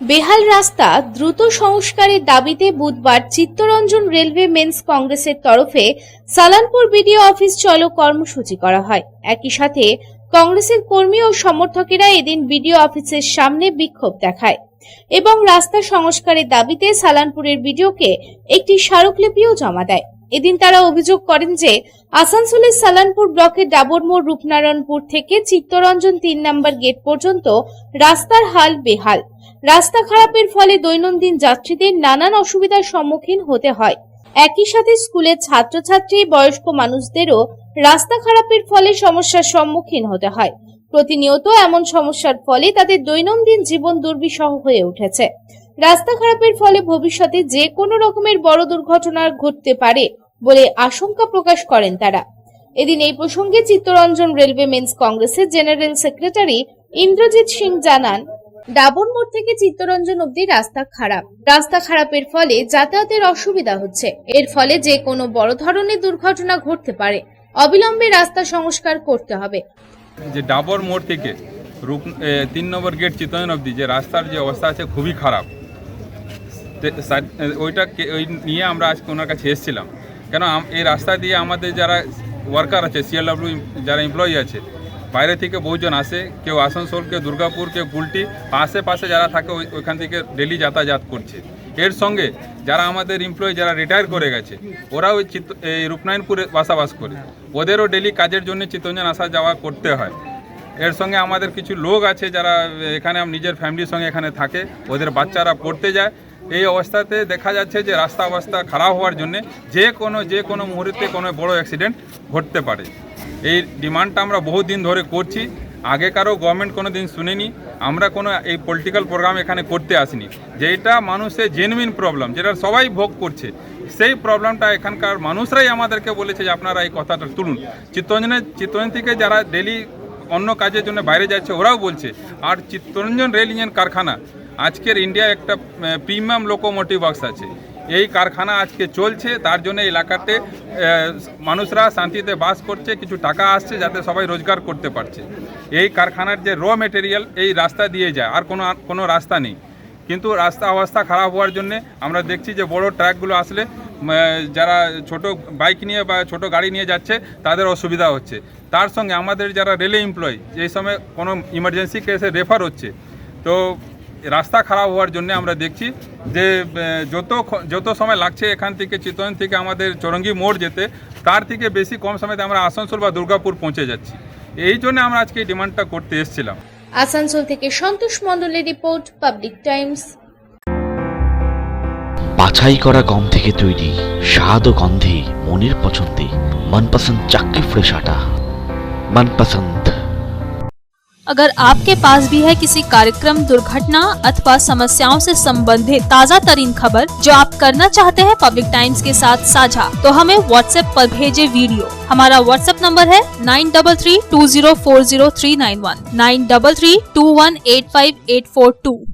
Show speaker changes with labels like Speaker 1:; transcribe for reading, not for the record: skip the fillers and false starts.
Speaker 1: বেহাল রাস্তা দ্রুত সংস্কারের দাবিতে বুধবার চিত্তরঞ্জন রেলওয়ে মেন্স কংগ্রেসের তরফে সালানপুর বিডিও অফিস চলো কর্মসূচি করা হয়। একই সাথে কংগ্রেসের কর্মী ও সমর্থকেরা এদিন বিডিও অফিসের সামনে বিক্ষোভ দেখায় এবং রাস্তা সংস্কারের দাবিতে সালানপুরের বিডিওকে একটি স্মারকলিপিও জমা দেয়। এদিন তারা অভিযোগ করেন যে আসানসোলের সালানপুর ব্লকের ডাবরমোড় রূপনারায়ণপুর থেকে চিত্তরঞ্জন ৩ নম্বর গেট পর্যন্ত রাস্তার হাল বেহাল। রাস্তা খারাপের ফলে দৈনন্দিন যাত্রীদের নানান অসুবিধার সম্মুখীন হতে হয়। একই সাথে স্কুলের ছাত্রছাত্রী বয়স্ক মানুষদেরও রাস্তা খারাপের ফলে সমস্যার সম্মুখীন হতে হয়। প্রতিনিয়ত এমন সমস্যার ফলে তাদের দৈনন্দিন জীবন দুর্বিষহ হয়ে উঠেছে। রাস্তা খারাপের ফলে ভবিষ্যতে যে কোনো রকমের বড় দুর্ঘটনা ঘটতে পারে বলে আশঙ্কা প্রকাশ করেন তারা। এদিন এই প্রসঙ্গে চিত্তরঞ্জন রেলওয়ে মেন্স কংগ্রেসের জেনারেল সেক্রেটারি ইন্দ্রজিৎ সিং জানান, ডাবরমোড় থেকে চিত্তরঞ্জন অবধি রাস্তা খারাপের ফলে যাতায়াতের অসুবিধা হচ্ছে। এর ফলে যে কোনো বড় ধরনের দুর্ঘটনা ঘটতে পারে। অবিলম্বে রাস্তা সংস্কার করতে হবে।
Speaker 2: যে ডাবরমোড় থেকে ৩ নম্বর গেট চিত্তরঞ্জন অবধি যে রাস্তার যে অবস্থা আছে খুবই খারাপ। ওই নিয়ে আমরা আজকে ওনার কাছে এসেছিলাম। কেন এই রাস্তা দিয়ে আমাদের যারা ওয়ার্কার আছে, CLW যারা এমপ্লয়ি আছে, বাইরে থেকে বহুজন আসে, কেউ আসানসোল, কেউ দুর্গাপুর, কেউ কুলটি, আশেপাশে যারা থাকে ওইখান থেকে ডেলি যাতায়াত করছে। এর সঙ্গে যারা আমাদের এমপ্লয়ি যারা রিটায়ার করে গেছে, ওরাও এই রূপনারায়ণপুরে বসবাস করে, ওদেরও ডেলি কাজের জন্য চিত্তরঞ্জন আসা যাওয়া করতে হয়। এর সঙ্গে আমাদের কিছু লোক আছে যারা এখানে নিজের ফ্যামিলির সঙ্গে এখানে থাকে, ওদের বাচ্চারা পড়তে যায়। এই অবস্থাতে দেখা যাচ্ছে যে রাস্তা অবস্থা খারাপ হওয়ার জন্য যে কোনো মুহূর্তে কোনো বড় অ্যাক্সিডেন্ট ঘটতে পারে। এই ডিমান্ডটা আমরা বহুদিন ধরে করছি। আগেকারও গভর্নমেন্ট কোনো দিন শুনেনি। আমরা কোনো এই পলিটিক্যাল প্রোগ্রাম এখানে করতে আসিনি। যেটা মানুষের জেনুইন প্রবলেম, যেটা সবাই ভোগ করছে, সেই প্রবলেমটা এখানকার মানুষরাই আমাদেরকে বলেছে যে আপনারা এই কথাটা তুলুন। চিত্তরঞ্জন থেকে যারা ডেলি অন্য কাজের জন্য বাইরে যাচ্ছে ওরাও বলছে। আর চিত্তরঞ্জন রেল ইঞ্জিন কারখানা আজকের ইন্ডিয়ায় একটা প্রিমিয়াম লোকোমোটিভ ওয়ার্কস আছে। এই কারখানা আজকে চলছে, তার জন্য এলাকাতে মানুষরা শান্তিতে বাস করছে, কিছু টাকা আসছে যাতে সবাই রোজগার করতে পারছে। এই কারখানার যে র মেটেরিয়াল এই রাস্তা দিয়ে যায়, আর কোনো রাস্তা নেই। কিন্তু রাস্তা অবস্থা খারাপ হওয়ার জন্যে আমরা দেখছি যে বড় ট্রাকগুলো আসলে যারা ছোট বাইক নিয়ে বা ছোট গাড়ি নিয়ে যাচ্ছে তাদের অসুবিধা হচ্ছে। তার সঙ্গে আমাদের যারা রেলে এমপ্লয়ি, এই সময় কোনো ইমার্জেন্সি কেসে রেফার হচ্ছে, তো রাস্তা খারাপ হওয়ার জন্য আমরা দেখছি যে যত সময় লাগছে এখান থেকে চিত্তরঞ্জন থেকে আমাদের চৌরঙ্গি মোড় যেতে, তার থেকে বেশি কম সময়তে আমরা আসানসোল বা দুর্গাপুর পৌঁছে যাচ্ছি। এই জন্য আমরা আজকে এই ডিমান্ডটা করতে এসেছিলাম।
Speaker 1: আসানসোল থেকে সন্তোষ মণ্ডলের রিপোর্ট, পাবলিক টাইমস।
Speaker 3: বাছাই করা গম থেকে তৈরি স্বাদ ও গন্ধে মনের পছন্দে মনপসন্দ চাক্কি ফ্রেশ আটা, मनपसंद।
Speaker 4: अगर आपके पास भी है किसी कार्यक्रम, दुर्घटना अथवा समस्याओं से संबंधित ताज़ा तरीन खबर जो आप करना चाहते हैं पब्लिक टाइम्स के साथ साझा, तो हमें व्हाट्सएप पर भेजे वीडियो। हमारा व्हाट्सएप नंबर है 9332040391, 9332185842।